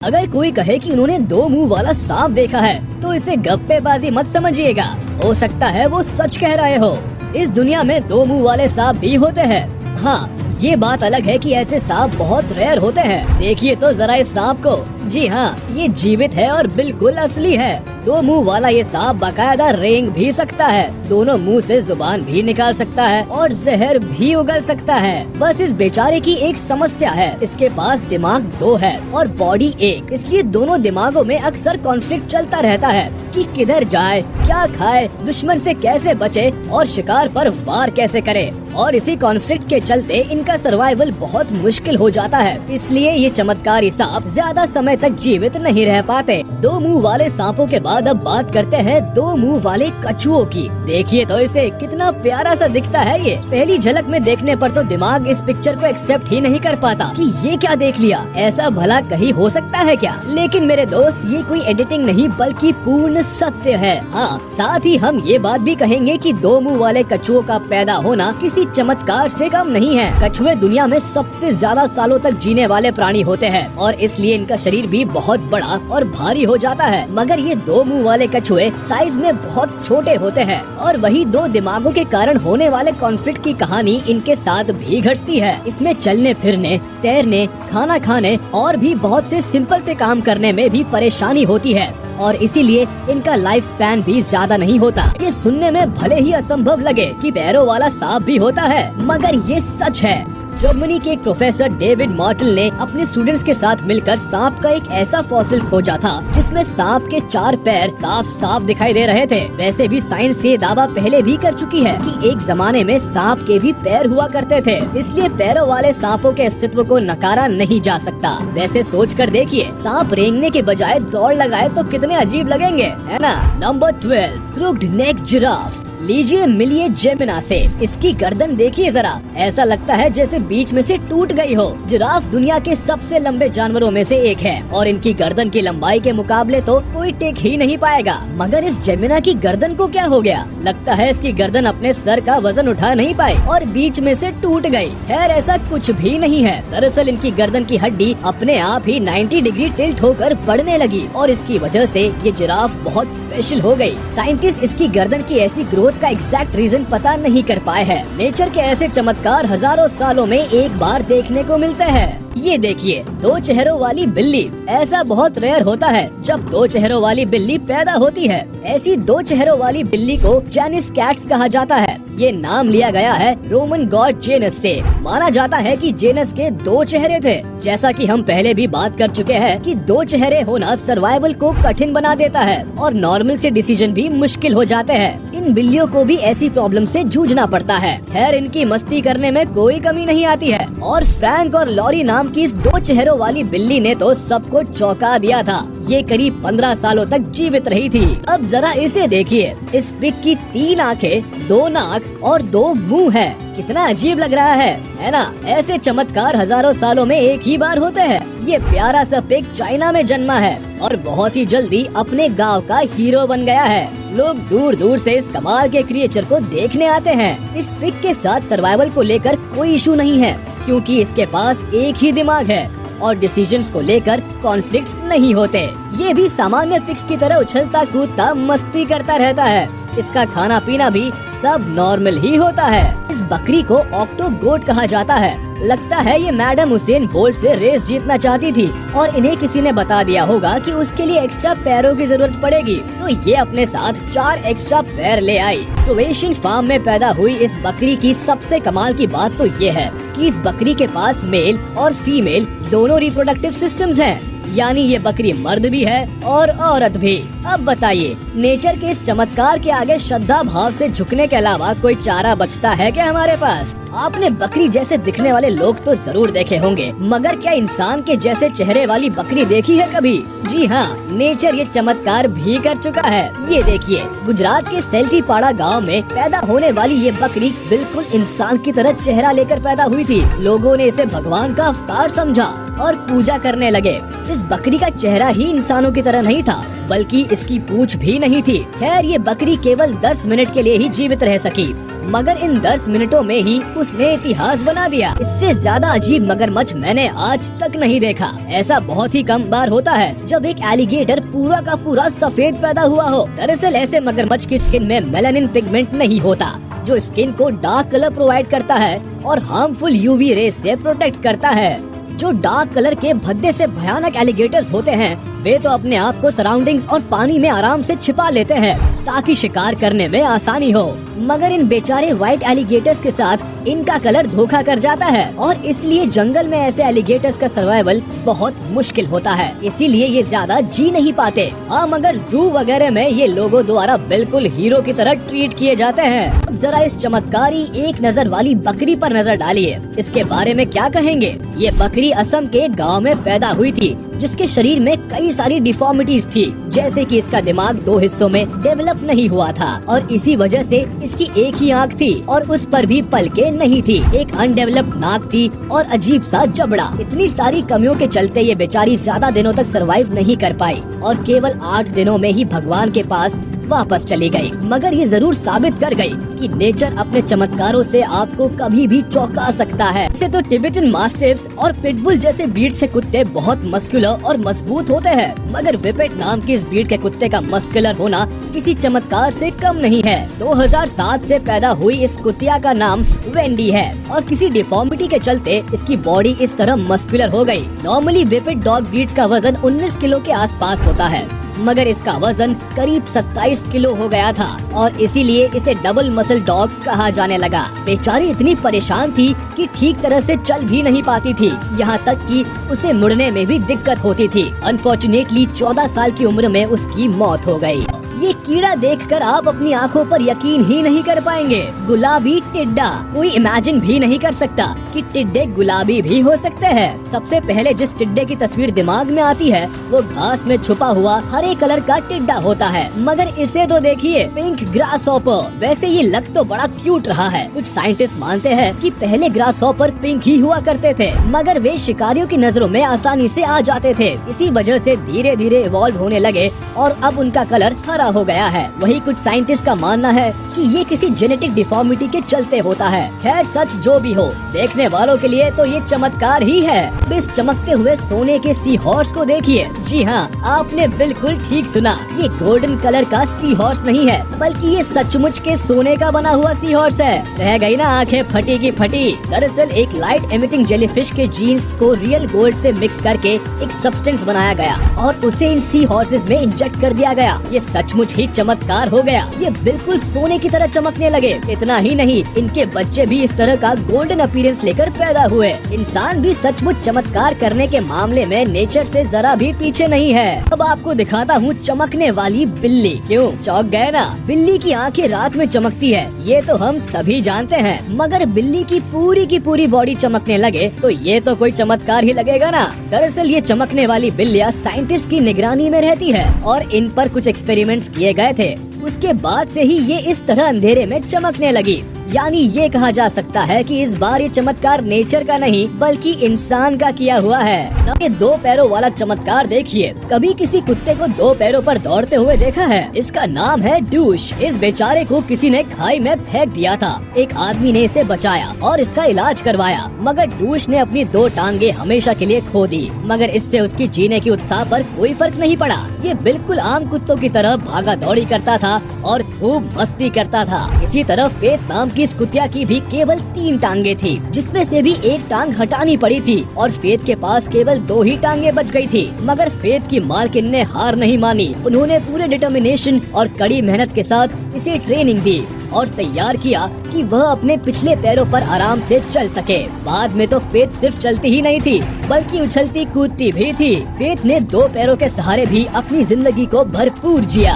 अगर कोई कहे कि उन्होंने 2 मुंह वाला सांप देखा है तो इसे गप्पेबाजी मत समझिएगा, हो सकता है वो सच कह रहे हो। इस दुनिया में 2 मुंह वाले सांप भी होते हैं। हाँ, ये बात अलग है कि ऐसे सांप बहुत रेयर होते हैं। देखिए तो जरा इस सांप को। जी हाँ, ये जीवित है और बिल्कुल असली है। 2 मुंह वाला ये सांप बाकायदा रेंग भी सकता है, दोनों मुंह से जुबान भी निकाल सकता है और जहर भी उगल सकता है। बस इस बेचारे की एक समस्या है, इसके पास दिमाग 2 है और बॉडी 1, इसलिए दोनों दिमागों में अक्सर कॉन्फ्लिक्ट चलता रहता है कि किधर जाए, क्या खाए, दुश्मन से कैसे बचे और शिकार पर वार कैसे करे। और इसी कॉन्फ्लिक्ट के चलते इनका सर्वाइवल बहुत मुश्किल हो जाता है, इसलिए ये चमत्कारी सांप ज्यादा समय तक जीवित नहीं रह पाते। 2 मुंह वाले सांपों के बाद अब बात करते हैं 2 मुंह वाले कछुओं की। देखिए तो इसे, कितना प्यारा सा दिखता है ये। पहली झलक में देखने पर तो दिमाग इस पिक्चर को एक्सेप्ट ही नहीं कर पाता कि ये क्या देख लिया, ऐसा भला कहीं हो सकता है क्या। लेकिन मेरे दोस्त, ये कोई एडिटिंग नहीं बल्कि पूर्ण सत्य है। हाँ, साथ ही हम ये बात भी कहेंगे कि 2 मुंह वाले कछुओं का पैदा होना किसी चमत्कार से कम नहीं है। कछुए दुनिया में सबसे ज्यादा सालों तक जीने वाले प्राणी होते हैं और इसलिए इनका शरीर भी बहुत बड़ा और भारी हो जाता है। मगर ये 2 मुंह वाले कछुए साइज में बहुत छोटे होते हैं और वही 2 दिमागों के कारण होने वाले कॉन्फ्लिक्ट की कहानी इनके साथ भी घटती है। इसमें चलने फिरने, तैरने, खाना खाने और भी बहुत से सिंपल से काम करने में भी परेशानी होती है और इसीलिए इनका लाइफ स्पैन भी ज्यादा नहीं होता। ये सुनने में भले ही असंभव लगे कि पैरों वाला सांप भी होता है, मगर ये सच है। जर्मनी के एक प्रोफेसर डेविड मॉर्टल ने अपने स्टूडेंट्स के साथ मिलकर सांप का एक ऐसा फॉसिल खोजा था जिसमें सांप के 4 पैर साफ साफ दिखाई दे रहे थे। वैसे भी साइंस ये दावा पहले भी कर चुकी है कि एक जमाने में सांप के भी पैर हुआ करते थे, इसलिए पैरों वाले सांपों के अस्तित्व को नकारा नहीं जा सकता। वैसे सोच कर देखिए, सांप रेंगने के बजाय दौड़ लगाए तो कितने अजीब लगेंगे, है ना। नंबर 12, क्रूक्ड नेक जिराफ। लीजिए मिलिए जेमिना से। इसकी गर्दन देखिए जरा, ऐसा लगता है जैसे बीच में से टूट गई हो। जिराफ दुनिया के सबसे लंबे जानवरों में से एक है और इनकी गर्दन की लंबाई के मुकाबले तो कोई टेक ही नहीं पाएगा। मगर इस जेमिना की गर्दन को क्या हो गया? लगता है इसकी गर्दन अपने सर का वजन उठा नहीं पाई और बीच में से टूट गई। खैर, ऐसा कुछ भी नहीं है। दरअसल इनकी गर्दन की हड्डी अपने आप ही 90 डिग्री टिल्ट होकर बढ़ने लगी और इसकी वजह से ये जिराफ बहुत स्पेशल हो गई। साइंटिस्ट इसकी गर्दन की ऐसी ग्रोथ का एग्जैक्ट रीजन पता नहीं कर पाए हैं। नेचर के ऐसे चमत्कार हजारों सालों में एक बार देखने को मिलते हैं। ये देखिए, 2 चेहरों वाली बिल्ली। ऐसा बहुत रेयर होता है जब 2 चेहरों वाली बिल्ली पैदा होती है। ऐसी 2 चेहरों वाली बिल्ली को जेनिस कैट्स कहा जाता है। ये नाम लिया गया है रोमन गॉड जेनस से। माना जाता है कि जेनस के 2 चेहरे थे। जैसा कि हम पहले भी बात कर चुके हैं कि 2 चेहरे होना सर्वाइवल को कठिन बना देता है और नॉर्मल से डिसीजन भी मुश्किल हो जाते हैं। इन बिल्लियों को भी ऐसी प्रॉब्लम से जूझना पड़ता है। खैर, इनकी मस्ती करने में कोई कमी नहीं आती है और फ्रैंक और लॉरी नाम की इस 2 चेहरों वाली बिल्ली ने तो सबको चौंका दिया था। ये करीब 15 सालों तक जीवित रही थी। अब जरा इसे देखिए, इस पिग की 3 आंखें, 2 नाक और 2 मुंह है। कितना अजीब लग रहा है ना। ऐसे चमत्कार हजारों सालों में एक ही बार होते हैं। ये प्यारा सा पिग चाइना में जन्मा है और बहुत ही जल्दी अपने गांव का हीरो बन गया है। लोग दूर दूर से इस कमाल के क्रिएचर को देखने आते हैं। इस पिग के साथ सर्वाइवल को लेकर कोई इशू नहीं है क्योंकि इसके पास एक ही दिमाग है और डिसीजंस को लेकर कॉन्फ्लिक्ट्स नहीं होते। ये भी सामान्य पिग्स की तरह उछलता कूदता मस्ती करता रहता है। इसका खाना पीना भी सब नॉर्मल ही होता है। इस बकरी को ऑक्टो गोट कहा जाता है। लगता है ये मैडम हुसैन बोल्ट से रेस जीतना चाहती थी और इन्हें किसी ने बता दिया होगा कि उसके लिए एक्स्ट्रा पैरों की जरूरत पड़ेगी, तो ये अपने साथ 4 एक्स्ट्रा पैर ले आई। क्रोएशियन फार्म में पैदा हुई इस बकरी की सबसे कमाल की बात तो ये है कि इस बकरी के पास मेल और फीमेल दोनों रिप्रोडक्टिव सिस्टम्स हैं। यानी ये बकरी मर्द भी है और औरत भी। अब बताइए, नेचर के इस चमत्कार के आगे श्रद्धा भाव से झुकने के अलावा कोई चारा बचता है क्या हमारे पास? आपने बकरी जैसे दिखने वाले लोग तो जरूर देखे होंगे, मगर क्या इंसान के जैसे चेहरे वाली बकरी देखी है कभी? जी हाँ, नेचर ये चमत्कार भी कर चुका है। ये देखिए, गुजरात के सेल्टीपाड़ा गांव में पैदा होने वाली ये बकरी बिल्कुल इंसान की तरह चेहरा लेकर पैदा हुई थी। लोगों ने इसे भगवान का अवतार समझा और पूजा करने लगे। इस बकरी का चेहरा ही इंसानों की तरह नहीं था, बल्कि इसकी पूंछ भी नहीं थी। खैर, ये बकरी केवल 10 मिनट के लिए ही जीवित रह सकी। मगर इन 10 मिनटों में ही उसने इतिहास बना दिया। इससे ज्यादा अजीब मगरमच्छ मैंने आज तक नहीं देखा। ऐसा बहुत ही कम बार होता है जब एक एलिगेटर पूरा का पूरा सफेद पैदा हुआ हो। दरअसल ऐसे मगरमच्छ की स्किन में मेलानिन पिगमेंट नहीं होता, जो स्किन को डार्क कलर प्रोवाइड करता है और हार्मफुल यूवी रेस से प्रोटेक्ट करता है। जो डार्क कलर के भद्दे से भयानक एलिगेटर्स होते हैं वे तो अपने आप को सराउंडिंग्स और पानी में आराम से छिपा लेते हैं ताकि शिकार करने में आसानी हो। मगर इन बेचारे व्हाइट एलिगेटर्स के साथ इनका कलर धोखा कर जाता है और इसलिए जंगल में ऐसे एलिगेटर्स का सर्वाइवल बहुत मुश्किल होता है। इसीलिए ये ज्यादा जी नहीं पाते। हाँ, मगर जू वगैरह में ये लोगों द्वारा बिल्कुल हीरो की तरह ट्रीट किए जाते हैं। अब जरा इस चमत्कारी एक नजर वाली बकरी पर नजर डालिए। इसके बारे में क्या कहेंगे? ये बकरी असम के गाँव में पैदा हुई थी, जिसके शरीर में कई सारी डिफॉर्मिटीज थी, जैसे कि इसका दिमाग 2 हिस्सों में डेवलप नहीं हुआ था और इसी वजह से इसकी एक ही आंख थी और उस पर भी पलकें नहीं थी। एक अनडेवलप्ड नाक थी और अजीब सा जबड़ा। इतनी सारी कमियों के चलते ये बेचारी ज्यादा दिनों तक सरवाइव नहीं कर पाई और केवल 8 दिनों में ही भगवान के पास वापस चली गई। मगर ये जरूर साबित कर गई कि नेचर अपने चमत्कारों से आपको कभी भी चौंका सकता है। वैसे तो टिबेटन मास्टिफ्स और पिटबुल जैसे ब्रीड से कुत्ते बहुत मस्कुलर और मजबूत होते हैं, मगर विपेट नाम की इस ब्रीड के कुत्ते का मस्कुलर होना किसी चमत्कार से कम नहीं है। 2007 से पैदा हुई इस कुतिया का नाम वेंडी है और किसी डिफॉर्मिटी के चलते इसकी बॉडी इस तरह मस्कुलर हो गई। नॉर्मली विपेट डॉग ब्रीड्स का वजन 19 किलो के आसपास होता है, मगर इसका वजन करीब 27 किलो हो गया था और इसीलिए इसे डबल मसल डॉग कहा जाने लगा। बेचारी इतनी परेशान थी कि ठीक तरह से चल भी नहीं पाती थी, यहाँ तक कि उसे मुड़ने में भी दिक्कत होती थी। अनफॉर्चुनेटली 14 साल की उम्र में उसकी मौत हो गई। ये कीड़ा देखकर आप अपनी आंखों पर यकीन ही नहीं कर पाएंगे। गुलाबी टिड्डा। कोई इमेजिन भी नहीं कर सकता कि टिड्डे गुलाबी भी हो सकते हैं। सबसे पहले जिस टिड्डे की तस्वीर दिमाग में आती है वो घास में छुपा हुआ हरे कलर का टिड्डा होता है, मगर इसे तो देखिए, पिंक ग्रासहॉपर। वैसे ये लग तो बड़ा क्यूट रहा है। कुछ साइंटिस्ट मानते हैं कि पहले ग्रासहॉपर पिंक ही हुआ करते थे, मगर वे शिकारियों की नजरों में आसानी से आ जाते थे। इसी वजह से धीरे धीरे इवॉल्व होने लगे और अब उनका कलर हरा हो गया है। वही कुछ साइंटिस्ट का मानना है कि ये किसी जेनेटिक डिफॉर्मिटी के चलते होता है। खैर, सच जो भी हो, देखने वालों के लिए तो ये चमत्कार ही है। अब इस चमकते हुए सोने के सी हॉर्स को देखिए। जी हाँ, आपने बिल्कुल ठीक सुना। ये गोल्डन कलर का सी हॉर्स नहीं है, बल्कि ये सचमुच के सोने का बना हुआ सी हॉर्स है। रह गई ना आंखें फटी की फटी। दरअसल एक लाइट एमिटिंग जेलीफिश के जीन्स को रियल गोल्ड से मिक्स करके एक सब्सटेंस बनाया गया और उसे इन सी हॉर्सेस में इंजेक्ट कर दिया गया। ये सचमुच ही चमत्कार हो गया। ये बिल्कुल सोने की तरह चमकने लगे। इतना ही नहीं, इनके बच्चे भी इस तरह का गोल्डन अपीयरेंस लेकर पैदा हुए। इंसान भी सचमुच चमत्कार करने के मामले में नेचर से जरा भी पीछे नहीं है। अब आपको दिखाता हूँ चमकने वाली बिल्ली। क्यों चौंक गए ना? बिल्ली की आंखें रात में चमकती है, ये तो हम सभी जानते हैं, मगर बिल्ली की पूरी बॉडी चमकने लगे तो ये तो कोई चमत्कार ही लगेगा ना। दरअसल ये चमकने वाली बिल्लियाँ साइंटिस्ट की निगरानी में रहती है और इन पर कुछ एक्सपेरिमेंट्स किए गए थे। उसके बाद से ही ये इस तरह अंधेरे में चमकने लगी। यानी ये कहा जा सकता है कि इस बार ये चमत्कार नेचर का नहीं बल्कि इंसान का किया हुआ है। ये 2 पैरों वाला चमत्कार देखिए। कभी किसी कुत्ते को 2 पैरों पर दौड़ते हुए देखा है? इसका नाम है डूश। इस बेचारे को किसी ने खाई में फेंक दिया था। एक आदमी ने इसे बचाया और इसका इलाज करवाया, मगर डूश ने अपनी 2 टांगे हमेशा के लिए खो दी। मगर इससे उसकी जीने की उत्साह पर कोई फर्क नहीं पड़ा। ये बिल्कुल आम कुत्तों की तरह भागा दौड़ी करता था और खूब मस्ती करता था। इसी तरह फेथ नाम की इस कुतिया की भी केवल 3 टांगे थी, जिसमें से भी एक टांग हटानी पड़ी थी और फेथ के पास केवल 2 ही टांगे बच गई थी। मगर फेथ की मालकिन ने हार नहीं मानी। उन्होंने पूरे डिटर्मिनेशन और कड़ी मेहनत के साथ इसे ट्रेनिंग दी और तैयार किया कि वह अपने पिछले पैरों पर आराम से चल सके। बाद में तो फेथ सिर्फ चलती ही नहीं थी बल्कि उछलती कूदती भी थी। फेथ ने 2 पैरों के सहारे भी अपनी जिंदगी को भरपूर जिया।